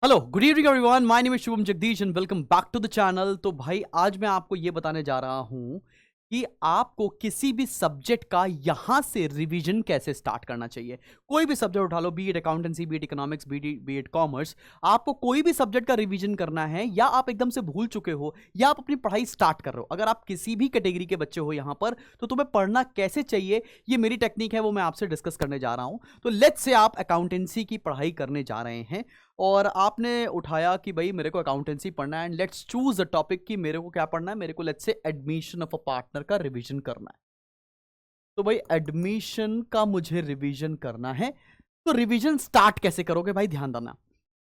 Hello good evening everyone, my name is Shubham Jagdish and welcome back to the channel. तो भाई आज मैं आपको ये बताने जा रहा हूं कि आपको किसी भी सब्जेक्ट का यहां से रिवीजन कैसे स्टार्ट करना चाहिए। कोई भी सब्जेक्ट उठा लो, be it accountancy, be it economics, be it commerce. आपको कोई भी सब्जेक्ट का रिवीजन करना है, या आप एकदम से भूल चुके हो या आप अपनी पढ़ाई स्टार्ट कर रहे हो, अगर आप किसी भी कैटेगरी के बच्चे हो यहां पर, तो तुम्हें पढ़ना कैसे चाहिए, ये मेरी टेक्निक है, वो मैं आपसे डिस्कस करने जा रहा हूं। तो लेट्स से आप अकाउंटेंसी की पढ़ाई करने जा रहे हैं और आपने उठाया कि भाई मेरे को अकाउंटेंसी पढ़ना है and let's choose the topic कि मेरे को क्या पढ़ना है। मेरे को let's say admission of a partner का रिवीजन करना है। तो भाई एडमिशन का मुझे रिवीजन करना है, तो रिवीजन स्टार्ट कैसे करोगे भाई, ध्यान देना।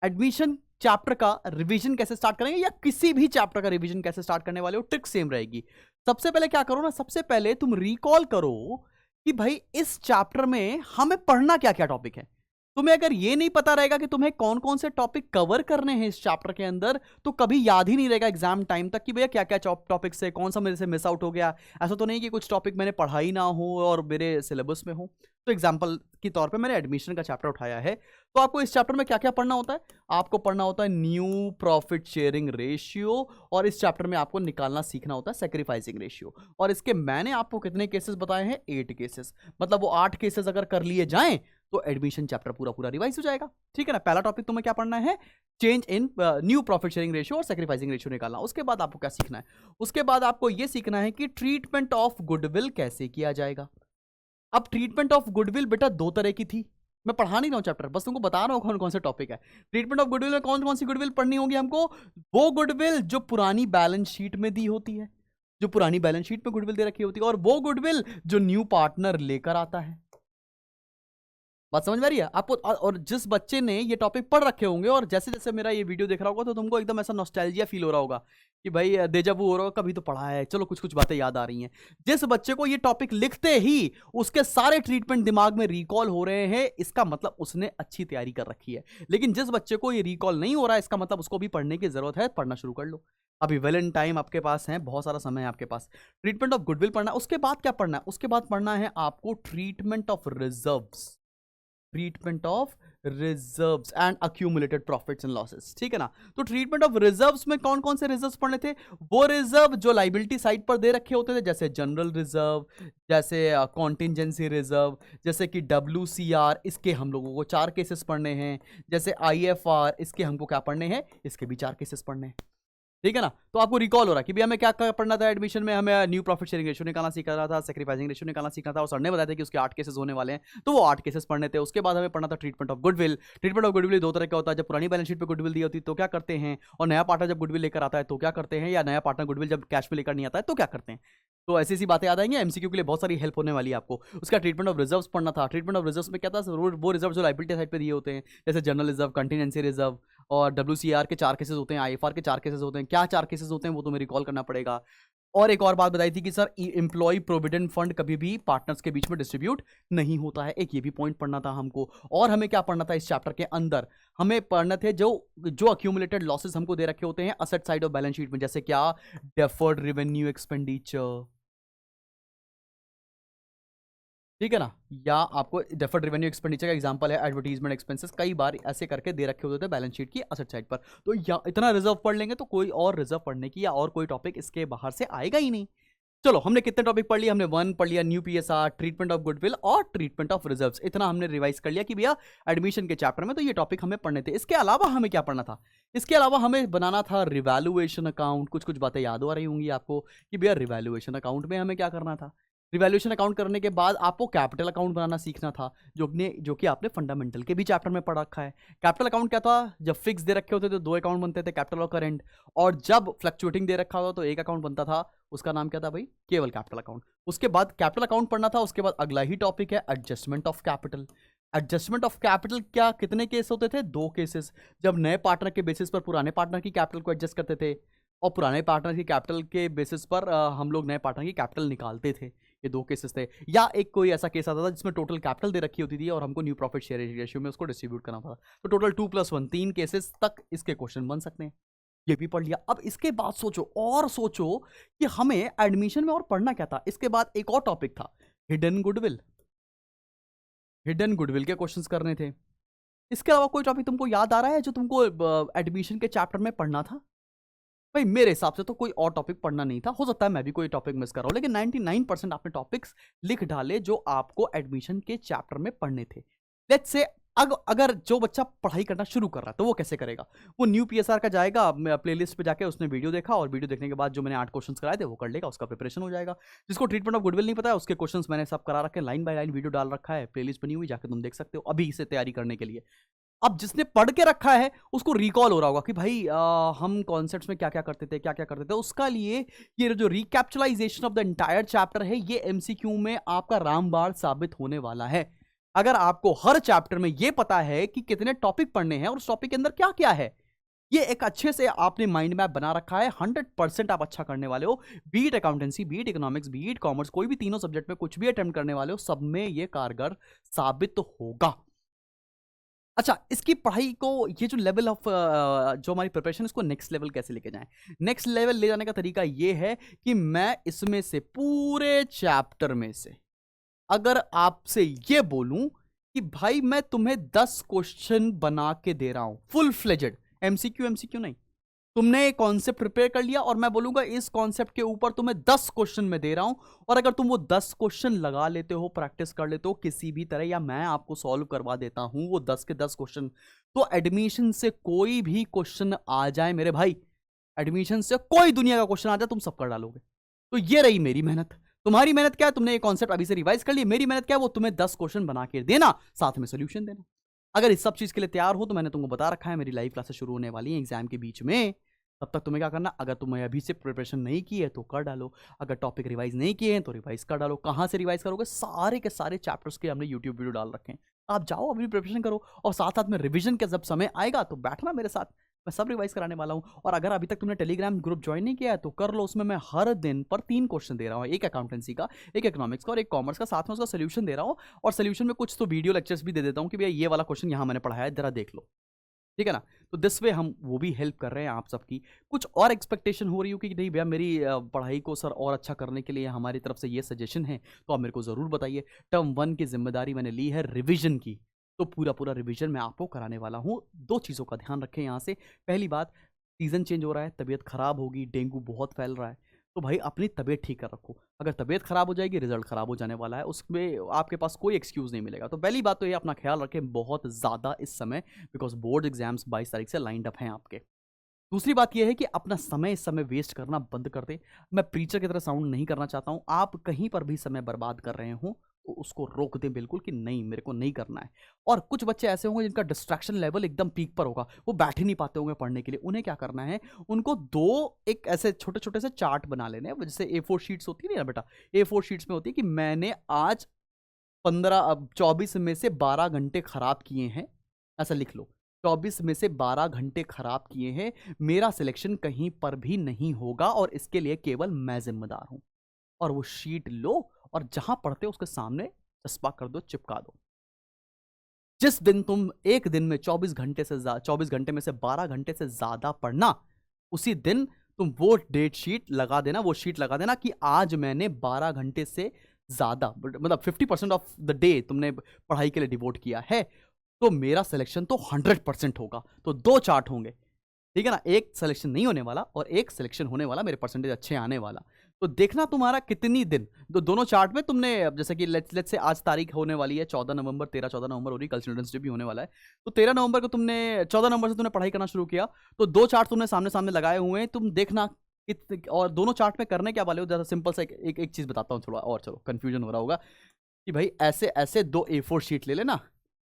एडमिशन चैप्टर का रिवीजन कैसे स्टार्ट करेंगे या किसी भी चैप्टर का रिवीजन कैसे स्टार्ट करने वाले हो, ट्रिक सेम रहेगी। सबसे पहले क्या करो ना, सबसे पहले तुम रिकॉल करो कि भाई इस चैप्टर में हमें पढ़ना क्या क्या टॉपिक है। तुम्हें अगर ये नहीं पता रहेगा कि तुम्हें कौन कौन से टॉपिक कवर करने हैं इस चैप्टर के अंदर, तो कभी याद ही नहीं रहेगा एग्जाम टाइम तक कि भैया क्या क्या टॉपिक से कौन सा मेरे से मिस आउट हो गया। ऐसा तो नहीं कि कुछ टॉपिक मैंने पढ़ा ही ना हो और मेरे सिलेबस में हो। तो एग्जाम्पल के तौर पे मैंने एडमिशन का चैप्टर उठाया है, तो आपको इस चैप्टर में क्या क्या पढ़ना होता है। आपको पढ़ना होता है न्यू प्रॉफिट शेयरिंग रेशियो, और इस चैप्टर में आपको निकालना सीखना होता है सेक्रीफाइसिंग रेशियो। और इसके मैंने आपको कितने केसेस बताए हैं, 8 केसेस। मतलब वो 8 केसेस अगर कर लिए जाएं तो एडमिशन चैप्टर पूरा पूरा रिवाइज हो जाएगा। ठीक है ना। पहला टॉपिक तुम्हें क्या पढ़ना है, change in new profit sharing ratio और सेक्रीफाइसिंग रेशियो निकालना। उसके बाद आपको क्या सीखना है, उसके बाद आपको यह सीखना है कि ट्रीटमेंट ऑफ गुडविल कैसे किया जाएगा। अब ट्रीटमेंट ऑफ गुडविल बेटा दो तरह की थी। मैं पढ़ा नहीं रहा हूं चैप्टर, बस तुमको बता रहा हूं कौन कौन से टॉपिक है। ट्रीटमेंट ऑफ गुडविल में कौन कौन सी गुडविल पढ़नी होगी हमको, वो गुडविल जो पुरानी बैलेंस शीट में दी होती है, जो पुरानी बैलेंस शीट में गुडविल दे रखी होती है, और वो गुडविल जो न्यू पार्टनर लेकर आता है। बात समझ में आ रही है आपको। और जिस बच्चे ने ये टॉपिक पढ़ रखे होंगे और जैसे जैसे मेरा ये वीडियो देख रहा होगा, तो तुमको एकदम ऐसा नॉस्टैल्जिया फील हो रहा होगा कि भाई डेजावू हो रहा होगा, कभी तो पढ़ा है, चलो कुछ कुछ बातें याद आ रही हैं। जिस बच्चे को ये टॉपिक लिखते ही उसके सारे ट्रीटमेंट दिमाग में रिकॉल हो रहे हैं, इसका मतलब उसने अच्छी तैयारी कर रखी है। लेकिन जिस बच्चे को ये रिकॉल नहीं हो रहा है, इसका मतलब उसको भी पढ़ने की जरूरत है, पढ़ना शुरू कर लो। अभी वेल इन टाइम आपके पास है, बहुत सारा समय है आपके पास। ट्रीटमेंट ऑफ गुडविल पढ़ना, उसके बाद क्या पढ़ना है, उसके बाद पढ़ना है आपको treatment of reserves, treatment of reserves and accumulated profits and losses. ठीक है ना। तो ट्रीटमेंट ऑफ रिजर्व्स में कौन कौन से रिजर्व्स पढ़ने थे, वो रिजर्व जो लाइबिलिटी साइड पर दे रखे होते थे, जैसे जनरल रिजर्व, जैसे कॉन्टिंजेंसी रिजर्व, जैसे कि WCR, इसके हम लोगों को 4 केसेस पढ़ने हैं। जैसे IFR, इसके हमको क्या पढ़ने हैं, इसके भी 4 केसेस पढ़ने हैं। ठीक है ना। तो आपको रिकॉल हो रहा है कि भैया हमें क्या पढ़ना था एडमिशन में, हमें न्यू प्रॉफिट शेयरिंग रेशियो निकालना सीखना था, सेक्रीफाइसिंग रेशियो निकालना सीखना था, और सर ने बताया था कि उसके 8 केसेस होने वाले हैं, तो वो 8 केसेस पढ़ने थे। उसके बाद हमें पढ़ना था treatment of goodwill. Treatment of goodwill दो तरह का होता है, जब पुरानी बैलेंस शीट पे गुडविल दी होती है तो क्या करते हैं, और नया पार्टनर जब गुडविल लेकर आता है तो क्या करते हैं, या नया पार्टनर गुडविल जब कैश में लेकर नहीं आता है तो क्या करते हैं। तो ऐसी सी बातें याद आएंगी, MCQ के लिए बहुत सारी हेल्प होने वाली है आपको। उसका ट्रीटमेंट ऑफ रिजर्व्स पढ़ना था। ट्रीटमेंट ऑफ रिजर्व्स में क्या था, वो रिजर्व जो लाइबिलिटी साइड पे दिए होते हैं, जैसे जनरल रिजर्व, कंटिजेंसी रिजर्व, और WCR के 4 केसेस होते हैं, IFR के 4 केसेस होते हैं। क्या 4 केसेस होते हैं वो तुम्हें रिकॉल करना पड़ेगा। और एक और बात बताई थी कि सर एम्प्लॉय प्रोविडेंट फंड कभी भी पार्टनर्स के बीच में डिस्ट्रीब्यूट नहीं होता है, एक ये भी पॉइंट पढ़ना था हमको। और हमें क्या पढ़ना था इस चैप्टर के अंदर, हमें पढ़ना थे जो जो अक्यूमुलेटेड लॉसेस हमको दे रखे होते हैं asset side of balance sheet में, जैसे क्या, डेफर्ड रेवेन्यू एक्सपेंडिचर। ठीक है ना। या आपको डेफर्ड रेवेन्यू एक्सपेंडिचर का एग्जांपल है एडवर्टाइजमेंट एक्सपेंसेस, कई बार ऐसे करके दे रखे होते थे बैलेंस शीट की असेट साइड पर। तो या इतना रिजर्व पढ़ लेंगे तो कोई और रिजर्व पढ़ने की या और कोई टॉपिक इसके बाहर से आएगा ही नहीं। चलो हमने कितने टॉपिक पढ़ लिया, हमने 1 पढ़ लिया new PSR, treatment of goodwill और ट्रीटमेंट ऑफ रिजर्व्स। इतना हमने रिवाइज कर लिया कि भैया एडमिशन के चैप्टर में तो ये टॉपिक हमें पढ़ने थे। इसके अलावा हमें क्या पढ़ना था, इसके अलावा हमें बनाना था रिवैल्यूएशन अकाउंट। कुछ कुछ बातें याद हो रही होंगी आपको कि भैया रिवैल्यूएशन अकाउंट में हमें क्या करना था। रिवैल्यूएशन अकाउंट करने के बाद आपको कैपिटल अकाउंट बनाना सीखना था, जो कि आपने फंडामेंटल के भी चैप्टर में पढ़ रखा है। कैपिटल अकाउंट क्या था, जब फिक्स दे रखे होते थे 2 अकाउंट बनते थे, कैपिटल और करेंट। और जब फ्लक्चुएटिंग दे रखा होता तो एक अकाउंट बनता था, उसका नाम क्या था भाई, केवल कैपिटल अकाउंट। उसके बाद कैपिटल अकाउंट पढ़ना था। उसके बाद अगला ही टॉपिक है adjustment of capital. Adjustment of capital क्या, कितने केस होते थे, 2 केसेस। जब नए पार्टनर के बेसिस पर पुराने पार्टनर की कैपिटल को एडजस्ट करते थे, और पुराने पार्टनर की कैपिटल के बेसिस पर हम लोग नए पार्टनर की कैपिटल निकालते थे। ये 2 केसेस थे। या एक कोई ऐसा केस आता था जिसमें टोटल कैपिटल दे रखी होती थी और हमको न्यू प्रॉफिट शेयर रेशियो में उसको डिस्ट्रीब्यूट करना था। तो टोटल 2+1 3 केसेस तक इसके क्वेश्चन बन सकते हैं। ये भी पढ़ लिया। अब इसके बाद सोचो कि हमें एडमिशन में और पढ़ना क्या था। इसके बाद एक और टॉपिक था हिडन गुडविल। हिडन गुडविल के क्वेश्चंस करने थे। इसके अलावा कोई टॉपिक तुमको याद आ रहा है जो तुमको एडमिशन के चैप्टर में पढ़ना था? भाई मेरे हिसाब से तो कोई और टॉपिक पढ़ना नहीं था। हो सकता है मैं भी कोई टॉपिक मिस कर रहा हूं, लेकिन 99% आपने टॉपिक्स लिख डाले जो आपको एडमिशन के चैप्टर में पढ़ने थे। लेट्स से अगर जो बच्चा पढ़ाई करना शुरू कर रहा है तो वो कैसे करेगा? वो न्यू पीएसआर का जाएगा, प्लेलिस्ट पे जाके उसने वीडियो देखा और वीडियो देखने के बाद जो मैंने 8 क्वेश्चंस कराए थे वो कर लेगा, उसका प्रिपरेशन हो जाएगा। जिसको ट्रीटमेंट ऑफ गुडविल नहीं पता है उसके क्वेश्चंस मैंने सब करा रखे, लाइन बाय लाइन वीडियो डाल रखा है, प्लेलिस्ट बनी हुई, जाके तुम देख सकते हो अभी से तैयारी करने के लिए। अब जिसने पढ़ के रखा है उसको रिकॉल हो रहा होगा कि भाई हम कॉन्सेप्ट्स में क्या क्या करते थे, क्या क्या करते थे। उसका लिए ये जो रिकैप्चुलाइजेशन ऑफ द एंटायर चैप्टर है ये एमसीक्यू में आपका रामबाण साबित होने वाला है। अगर आपको हर चैप्टर में ये पता है कि कितने टॉपिक पढ़ने हैं और उस टॉपिक के अंदर क्या क्या है, ये एक अच्छे से आपने माइंड मैप बना रखा है, 100% आप अच्छा करने वाले हो। Beat accountancy, beat economics, beat commerce, कोई भी तीनों सब्जेक्ट में कुछ भी अटेम्प्ट करने वाले हो, सब में ये कारगर साबित होगा। अच्छा, इसकी पढ़ाई को ये जो लेवल ऑफ जो हमारी प्रिपरेशन इसको नेक्स्ट लेवल कैसे लेके जाएं? नेक्स्ट लेवल ले जाने का तरीका ये है कि मैं इसमें से पूरे चैप्टर में से अगर आपसे ये बोलूं कि भाई मैं तुम्हें 10 क्वेश्चन बना के दे रहा हूं, फुल फ्लेजेड, एमसीक्यू एमसीक्यू नहीं, तुमने एक कॉन्सेप्ट प्रिपेयर कर लिया और मैं बोलूंगा इस कॉन्सेप्ट के ऊपर तुम्हें 10 क्वेश्चन में दे रहा हूं, और अगर तुम वो 10 क्वेश्चन लगा लेते हो, प्रैक्टिस कर लेते हो किसी भी तरह, या मैं आपको सॉल्व करवा देता हूं वो 10 के 10 क्वेश्चन, तो एडमिशन से कोई भी क्वेश्चन आ जाए मेरे भाई, एडमिशन से कोई दुनिया का क्वेश्चन आ जाए तुम सब कर डालोगे। तो ये रही मेरी मेहनत। तुम्हारी मेहनत क्या है? तुमने ये कॉन्सेप्ट अभी से रिवाइज कर लिया। मेरी मेहनत क्या है? वो तुम्हें 10 क्वेश्चन बना के देना, साथ में सोल्यूशन देना। अगर इस सब चीज के लिए तैयार हो तो मैंने तुमको बता रखा है मेरी लाइव क्लासेस शुरू होने वाली है एग्जाम के बीच में। तब तक तुम्हें क्या करना, अगर तुम्हें अभी से प्रिपरेशन नहीं की है तो कर डालो, अगर टॉपिक रिवाइज नहीं किए हैं तो रिवाइज कर डालो। कहाँ से रिवाइज करोगे? सारे के सारे चैप्टर्स के हमने यूट्यूब वीडियो डाल रखे हैं, आप जाओ अभी प्रिपरेशन करो, और साथ साथ में रिवीजन का जब समय आएगा तो बैठना मेरे साथ, मैं सब रिवाइज कराने वाला हूँ। और अगर अभी तक तुमने टेलीग्राम ग्रुप ज्वाइन नहीं किया है तो कर लो, उसमें मैं हर दिन पर 3 क्वेश्चन दे रहा हूँ, एक अकाउंटेंसी का, एक इकोनॉमिक्स का और एक कॉमर्स का, साथ में उसका सोल्यूशन दे रहा हूँ। और सोल्यूशन में कुछ तो वीडियो लेक्चर्स भी दे देता हूँ कि भैया ये वाला क्वेश्चन यहाँ मैंने पढ़ाया है, जरा देख लो, ठीक है ना। तो दिस वे हम वो भी हेल्प कर रहे हैं आप सबकी। कुछ और एक्सपेक्टेशन हो रही हो कि नहीं भैया मेरी पढ़ाई को सर और अच्छा करने के लिए हमारी तरफ से ये सजेशन है, तो आप मेरे को ज़रूर बताइए। टर्म 1 की जिम्मेदारी मैंने ली है रिविजन की, तो पूरा पूरा रिविजन मैं आपको कराने वाला हूँ। 2 चीज़ों का ध्यान रखें यहाँ से। पहली बात, सीज़न चेंज हो रहा है, तबीयत खराब होगी, डेंगू बहुत फैल रहा है, तो भाई अपनी तबीयत ठीक कर रखो। अगर तबीयत खराब हो जाएगी, रिजल्ट खराब हो जाने वाला है, उसमें आपके पास कोई एक्सक्यूज़ नहीं मिलेगा। तो पहली बात तो ये अपना ख्याल रखें बहुत ज़्यादा इस समय, बिकॉज बोर्ड एग्जाम्स 22 तारीख से लाइंड अप हैं आपके। दूसरी बात यह है कि अपना समय इस समय वेस्ट करना बंद कर दे। मैं प्रीचर की तरह साउंड नहीं करना चाहता हूं, आप कहीं पर भी समय बर्बाद कर रहे हो तो उसको रोक दें बिल्कुल कि नहीं, मेरे को नहीं करना है। और कुछ बच्चे ऐसे होंगे जिनका डिस्ट्रैक्शन लेवल एकदम पीक पर होगा, वो बैठ ही नहीं पाते होंगे पढ़ने के लिए। उन्हें क्या करना है, उनको 2 एक ऐसे छोटे छोटे से चार्ट बना लेने हैं, जैसे A4 शीट्स होती है ना बेटा, A4 शीट्स में होती है कि मैंने आज 24 में से 12 घंटे खराब किए हैं, ऐसा लिख लो। 24 में से 12 घंटे खराब किए हैं, मेरा सिलेक्शन कहीं पर भी नहीं होगा और इसके लिए केवल मैं जिम्मेदार हूं। और वो शीट लो और जहां पढ़ते हो उसके सामने चस्पा कर दो, चिपका दो। जिस दिन तुम एक दिन में 24 घंटे में से 12 घंटे से ज्यादा पढ़ना, उसी दिन तुम वो डेट शीट लगा देना, वो शीट लगा देना कि आज मैंने 12 घंटे से ज्यादा, मतलब 50% ऑफ द डे तुमने पढ़ाई के लिए डिवोट किया है, तो मेरा सिलेक्शन तो 100% होगा। तो 2 चार्ट होंगे, ठीक है ना, एक सिलेक्शन नहीं होने वाला और एक सिलेक्शन होने वाला, मेरे परसेंटेज अच्छे आने वाला। तो देखना तुम्हारा कितनी दिन, तो दोनों चार्ट में तुमने, जैसे कि लेट्स से आज तारीख होने वाली है 14 नवंबर, 13-14 नवंबर हो रही, कल चिल्ड्रंस डे भी होने वाला है, तो 13 नवंबर को तुमने, 14 नवंबर से तुमने पढ़ाई करना शुरू किया, तो 2 चार्ट तुमने सामने सामने लगाए हुए हैं, तुम देखना और दोनों चार्ट में करने क्या वाले हो। जैसा सिंपल सा एक चीज बताता हूँ थोड़ा, और चलो कंफ्यूजन हो रहा होगा कि भाई ऐसे ऐसे 2 A4 शीट ले लेना,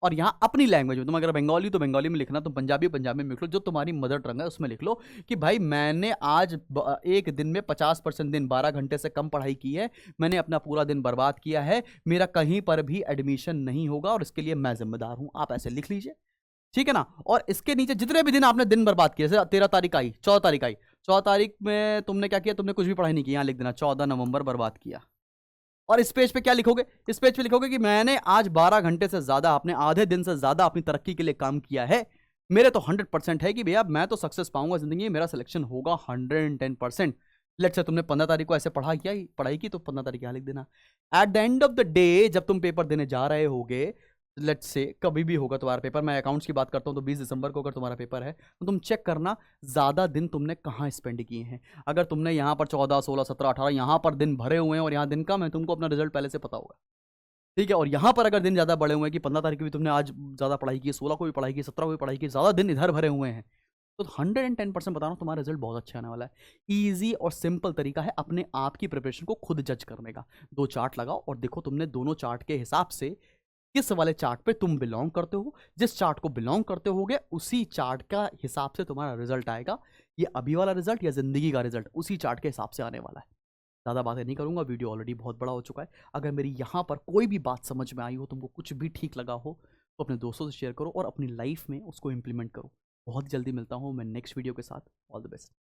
और यहाँ अपनी लैंग्वेज में, तुम अगर बंगाली तो बंगाली में लिखना, तुम पंजाबी पंजाबी में लिख लो, जो तुम्हारी मदर टंग है उसमें लिख लो कि भाई मैंने आज एक दिन में 50% दिन 12 घंटे से कम पढ़ाई की है, मैंने अपना पूरा दिन बर्बाद किया है, मेरा कहीं पर भी एडमिशन नहीं होगा और इसके लिए मैं जिम्मेदार हूं। आप ऐसे लिख लीजिए, ठीक है ना। और इसके नीचे जितने भी दिन आपने दिन बर्बाद किए, जैसे 13 तारीख आई, 14 तारीख आई, 14 तारीख में तुमने क्या किया, तुमने कुछ भी पढ़ाई नहीं की, यहाँ लिख देना 14 नवंबर बर्बाद किया। और इस पेज पे क्या लिखोगे, इस पेज पे लिखोगे कि मैंने आज 12 घंटे से ज्यादा, अपने आधे दिन से ज्यादा अपनी तरक्की के लिए काम किया है, मेरे तो 100% है कि भैया मैं तो सक्सेस पाऊंगा जिंदगी में, मेरा सिलेक्शन होगा 110%। लेट्स से तुमने 15 तारीख को ऐसे पढ़ाई की तो 15 तारीख यहाँ लिख देना। At the end of the day जब तुम पेपर देने जा रहे होगे लेट्स से कभी भी होगा तुम्हारा पेपर, मैं अकाउंट्स की बात करता हूँ, तो 20 दिसंबर को अगर तुम्हारा पेपर है तो तुम चेक करना ज़्यादा दिन तुमने कहाँ स्पेंड किए हैं। अगर तुमने यहाँ पर 14, 16, 17, 18 यहाँ पर दिन भरे हुए हैं और यहाँ दिन कम है, तुमको अपना रिजल्ट पहले से पता होगा, ठीक है। और यहाँ पर अगर दिन ज़्यादा बड़े हुए हैं कि 15 तारीख को भी तुमने आज ज़्यादा पढ़ाई की, 16 को भी पढ़ाई की, 17 को भी पढ़ाई की, ज़्यादा दिन इधर भरे हुए हैं, तो 110% बता रहा हूँ तुम्हारा रिजल्ट बहुत अच्छा आने वाला है। ईजी और सिंपल तरीका है अपने आप की प्रिपरेशन को खुद जज करने का। 2 चार्ट लगाओ और देखो तुमने दोनों चार्ट के हिसाब से किस वाले चार्ट पे तुम बिलोंग करते हो। जिस चार्ट को बिलोंग करते होगे उसी चार्ट का हिसाब से तुम्हारा रिजल्ट आएगा। ये अभी वाला रिजल्ट या जिंदगी का रिजल्ट उसी चार्ट के हिसाब से आने वाला है। ज़्यादा बातें नहीं करूंगा, वीडियो ऑलरेडी बहुत बड़ा हो चुका है। अगर मेरी यहाँ पर कोई भी बात समझ में आई हो, तुमको कुछ भी ठीक लगा हो, तो अपने दोस्तों से शेयर करो और अपनी लाइफ में उसको इंप्लीमेंट करो। बहुत जल्दी मिलता हूँ मैं नेक्स्ट वीडियो के साथ। All the best.